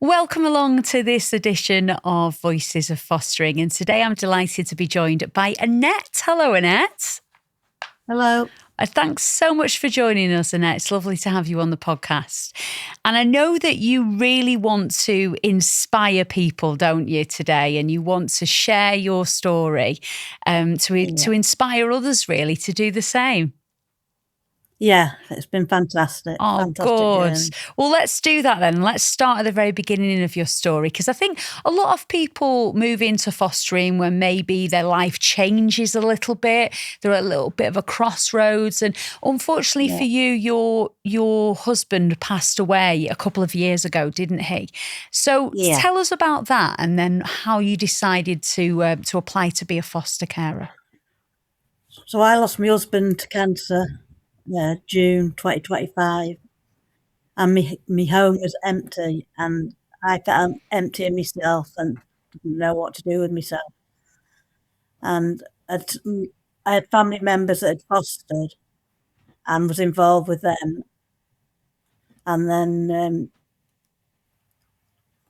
Welcome along to this edition of Voices of Fostering. And today I'm delighted to be joined by Annette. Hello, Annette. Hello. Thanks so much for joining us, Annette. It's lovely to have you on the podcast. And I know that you really want to inspire people, don't you, today? And you want to share your story to inspire others, really, to do the same. Yeah, it's been fantastic. Oh, Fantastic good. journey. Well, let's do that then. Let's start at the very beginning of your story, because I think a lot of people move into fostering when maybe their life changes a little bit. They're at a little bit of a crossroads. And unfortunately for you, your husband passed away a couple of years ago, didn't he? So tell us about that and then how you decided to apply to be a foster carer. So I lost my husband to cancer June 2025, and my home was empty, and I felt empty in myself and didn't know what to do with myself. And I had family members that had fostered and was involved with them. And then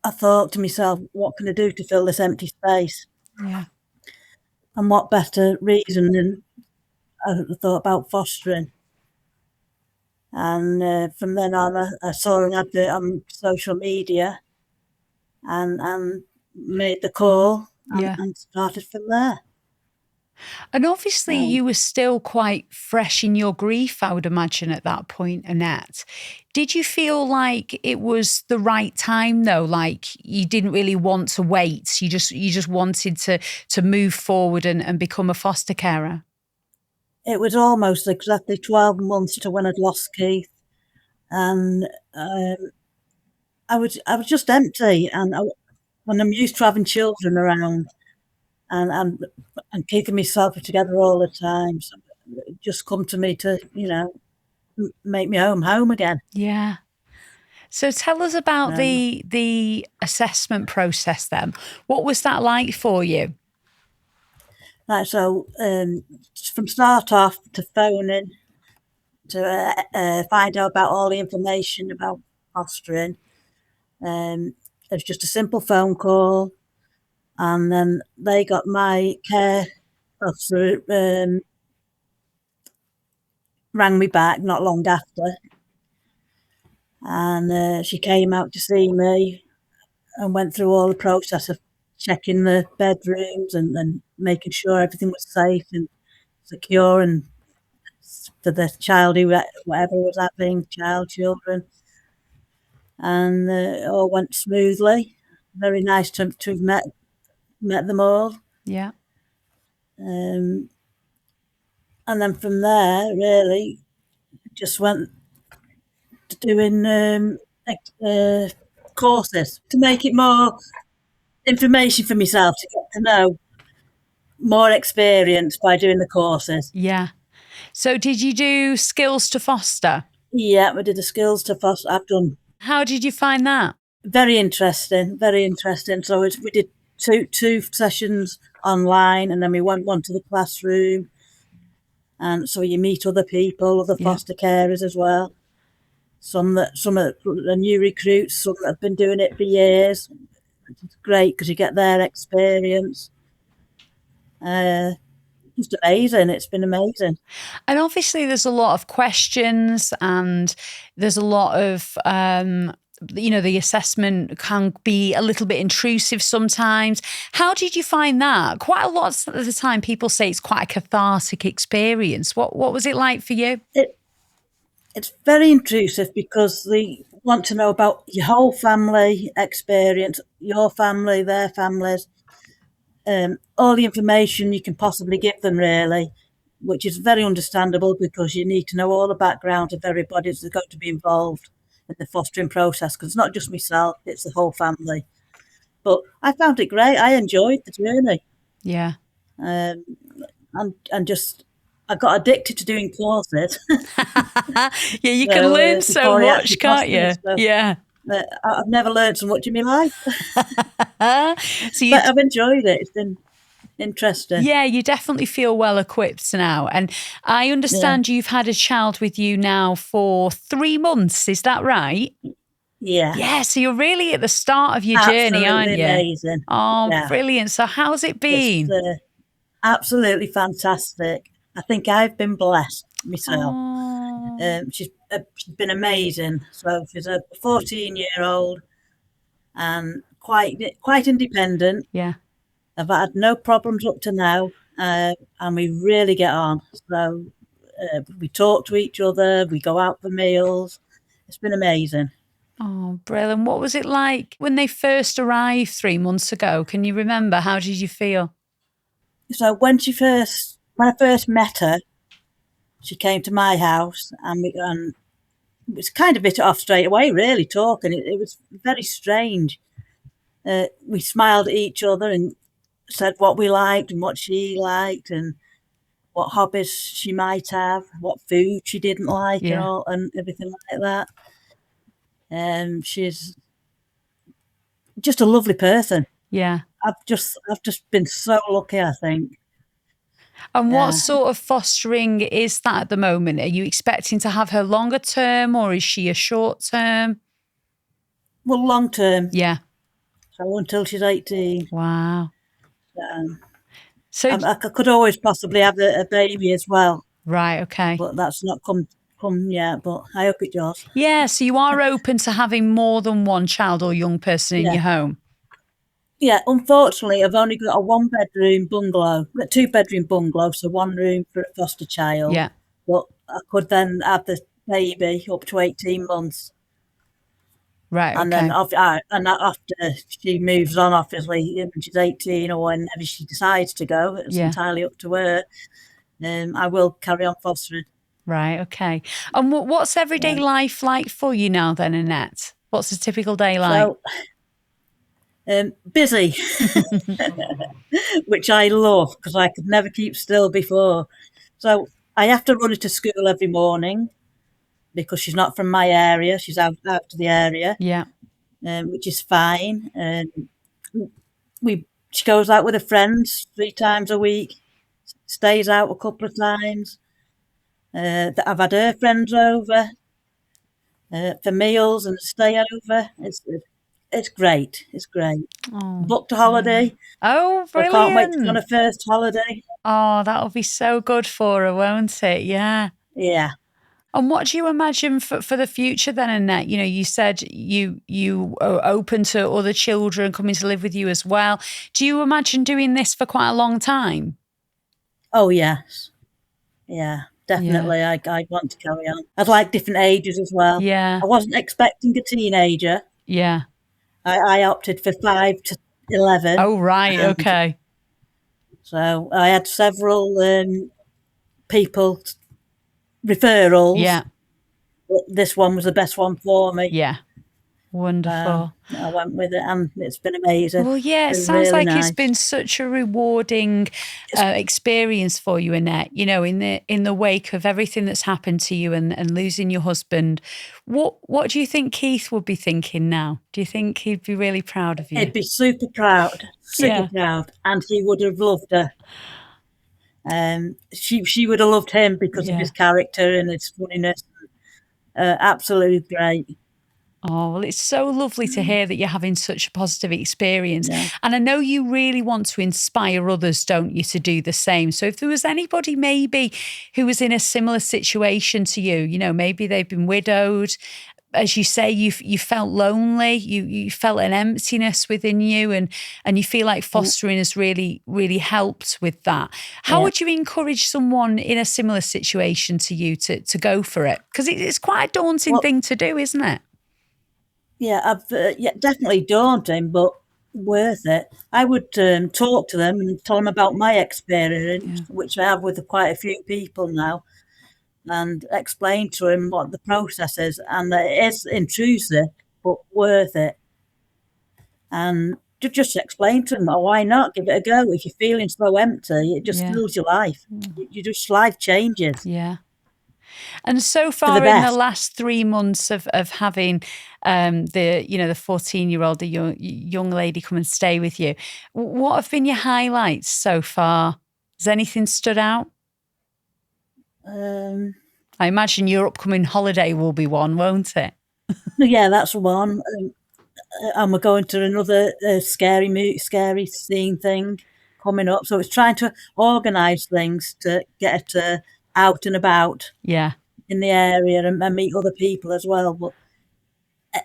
I thought to myself, what can I do to fill this empty space? Yeah. And what better reason than I thought about fostering. And from then on, I saw an advert on social media and made the call and started from there. And obviously you were still quite fresh in your grief, I would imagine, at that point, Annette. Did you feel like it was the right time, though? Like you didn't really want to wait. You just wanted to move forward and become a foster carer? It was almost exactly 12 months to when I'd lost Keith. And I was just empty. And when I'm used to having children around and keeping myself together all the time, so it just come to me to, make my home again. Yeah. So tell us about the assessment process then. What was that like for you? Right, so from start off to phoning to find out about all the information about fostering, it was just a simple phone call, and then they got my care officer rang me back not long after, and she came out to see me and went through all the process of checking the bedrooms and making sure everything was safe and secure and for the child who whatever was happening, children, and it all went smoothly. Very nice to have met them all. Yeah. And then from there, really, just went to doing courses to make it more information for myself to get to know more experience by doing the courses. Yeah. So did you do skills to foster? Yeah, we did the skills to foster. I've done. How did you find that? Very interesting, very interesting. So we did two sessions online, and then we went one to the classroom. And so you meet other people, other foster carers as well. Some are the new recruits, some that have been doing it for years. It's great because you get their experience. Just amazing. It's been amazing. And obviously there's a lot of questions and there's a lot of, the assessment can be a little bit intrusive sometimes. How did you find that? Quite a lot of the time people say it's quite a cathartic experience. What was it like for you? It's very intrusive because they want to know about your whole family experience, your family, their families. All the information you can possibly give them, really, which is very understandable because you need to know all the background of everybody that's going to be involved in the fostering process, because it's not just myself, it's the whole family. But I found it great. I enjoyed the journey. Yeah. And just, I got addicted to doing courses. Yeah, you can learn so much, can't you? Yeah. I've never learned so much in my life. But I've enjoyed it. It's been interesting. Yeah, you definitely feel well equipped now. And I understand you've had a child with you now for 3 months. Is that right? Yeah, Yeah, so you're really at the start of your journey, aren't absolutely you? amazing. Oh, Yeah, brilliant. So how's it it's been? absolutely fantastic. I think I've been blessed myself. Oh, She's been amazing. So she's a 14-year-old and quite independent. yeah. I've had no problems up to now, and we really get on. So we talk to each other, we go out for meals. It's been amazing. Oh, brilliant. What was it like when they first arrived 3 months ago? Can you remember? How did you feel? So when I first met her, she came to my house, and it was kind of hit it off straight away. Really talking, it was very strange. We smiled at each other and said what we liked and what she liked, and what hobbies she might have, what food she didn't like, and Yeah, all and everything like that. She's just a lovely person. yeah. I've just been so lucky. I think. And what Yeah. sort of fostering is that at the moment? Are you expecting to have her longer term or is she a short term? Well, long term, Yeah. so until she's 18. Wow. Um, So, I could always possibly have a baby as well, right, okay. but that's not come yet. But I hope it does. Yeah, so you are open to having more than one child or young person in Yeah. your home. Yeah, unfortunately, I've only got a one-bedroom bungalow, a two-bedroom bungalow, so one room for a foster child. Yeah, But I could then have the baby up to 18 months. right, And then okay. after she moves on, obviously, when she's 18 or whenever she decides to go, it's Yeah, entirely up to her. I will carry on fostering. right, okay. And what's everyday Yeah. life like for you now then, Annette? What's a typical day like? So busy, which I love because I could never keep still before. So I have to run her to school every morning because she's not from my area. She's out of the area, Yeah, which is fine. She goes out with her friends 3 times a week, stays out a couple of times. I've had her friends over for meals and stay over. It's great. It's great. oh, Booked a brilliant. holiday. Oh, So I can't wait to go on brilliant. her first holiday. Oh, that'll be so good for her, won't it? Yeah. Yeah. And what do you imagine for the future then, Annette? You know, you said you are open to other children coming to live with you as well. Do you imagine doing this for quite a long time? Oh yes. Yeah. Yeah. Definitely. I want to carry on. I'd like different ages as well. Yeah. I wasn't expecting a teenager. Yeah. I opted for 5 to 11, Oh, right. and Okay. so I had several people referrals. Yeah. But this one was the best one for me. Yeah. Wonderful. I went with it, and it's been amazing. Well, yeah, it Been sounds really like it's nice. been such a rewarding experience for you, Annette. You know, in the wake of everything that's happened to you and losing your husband, what do you think Keith would be thinking now? Do you think he'd be really proud of you? He'd be super Yeah, proud, and he would have loved her. She would have loved him because of yeah. his character and his funniness. Absolutely great. Oh, well, it's so lovely to hear that you're having such a positive experience. Yeah. And I know you really want to inspire others, don't you, to do the same. So if there was anybody maybe who was in a similar situation to you, you know, maybe they've been widowed, as you say, you felt lonely, you felt an emptiness within you, and you feel like fostering has really helped with that. How Yeah. would you encourage someone in a similar situation to you to go for it? Because it's quite a daunting Well, thing to do, isn't it? yeah, definitely daunting, but worth it. I would talk to them and tell them about my Yeah. experience, which I have with quite a few people now, and explain to them what the process is, and that it is intrusive, but worth it. And to just explain to them, oh, why not give it a go? If you're feeling so empty, it just Yeah. fills your life. Life changes Yeah. And so for the far in the best. last 3 months of having the 14-year-old, the young lady come and stay with you, what have been your highlights so far? Has anything stood out? Um, I imagine your upcoming holiday will be one, won't it? Yeah, that's one. And we're going to another scary scene thing coming up. So it's trying to organise things to get out and about Yeah, in the area and meet other people as well. But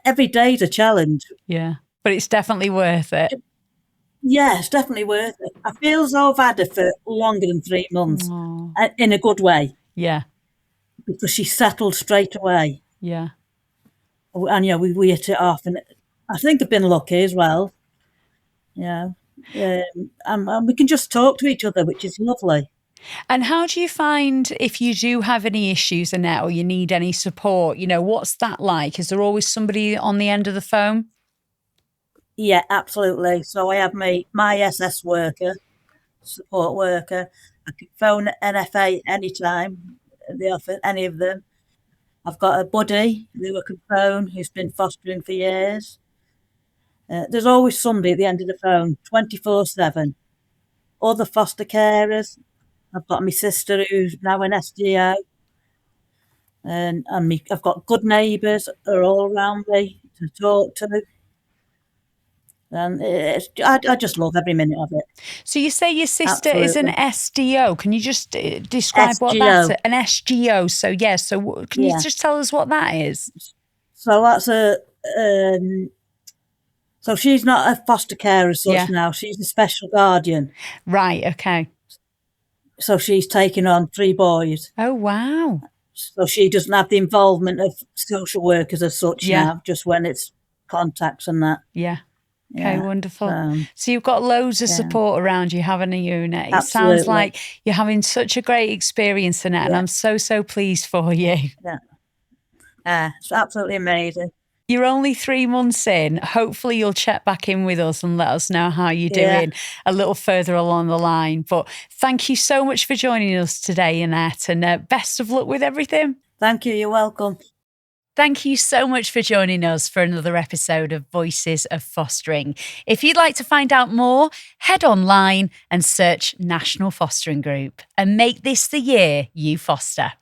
every day's a challenge. yeah. But it's definitely worth it. Yeah, it's definitely worth it. I feel as though I've had her for longer than 3 months, Oh, in a good way, yeah, because she settled straight away. yeah. And yeah, we hit it off, and I think I've been lucky as well. Yeah, and we can just talk to each other, which is lovely. And how do you find if you do have any issues, Annette, or you need any support? What's that like? Is there always somebody on the end of the phone? Yeah, absolutely. So I have my SS worker, support worker. I can phone NFA anytime. They offer any of them. I've got a buddy who I can phone who's been fostering for years. There's always somebody at the end of the phone, 24/7. Other foster carers. I've got my sister who's now an SGO, and I've got good neighbours who are all around me to talk to. And I just love every minute of it. So you say your sister is an Absolutely. SDO. Can you just describe what that's? SGO. An SGO. So yeah. So can you Yeah. just tell us what that is? So that's um, so she's not a foster care as such Yeah. now. She's a special guardian. Right. Okay. So she's taken on 3 boys. Oh wow. So she doesn't have the involvement of social workers as such Yeah. now, just when it's contacts and that. Yeah. Okay, Yeah. wonderful. So, So you've got loads of yeah, support around you, haven't you, Annette? It sounds absolutely. like you're having such a great experience, Annette, and Yeah, I'm so, so pleased for you. yeah. It's absolutely amazing. You're only 3 months in. Hopefully, you'll check back in with us and let us know how you're Yeah. doing a little further along the line. But thank you so much for joining us today, Annette, and best of luck with everything. Thank you. You're welcome. Thank you so much for joining us for another episode of Voices of Fostering. If you'd like to find out more, head online and search National Fostering Group and make this the year you foster.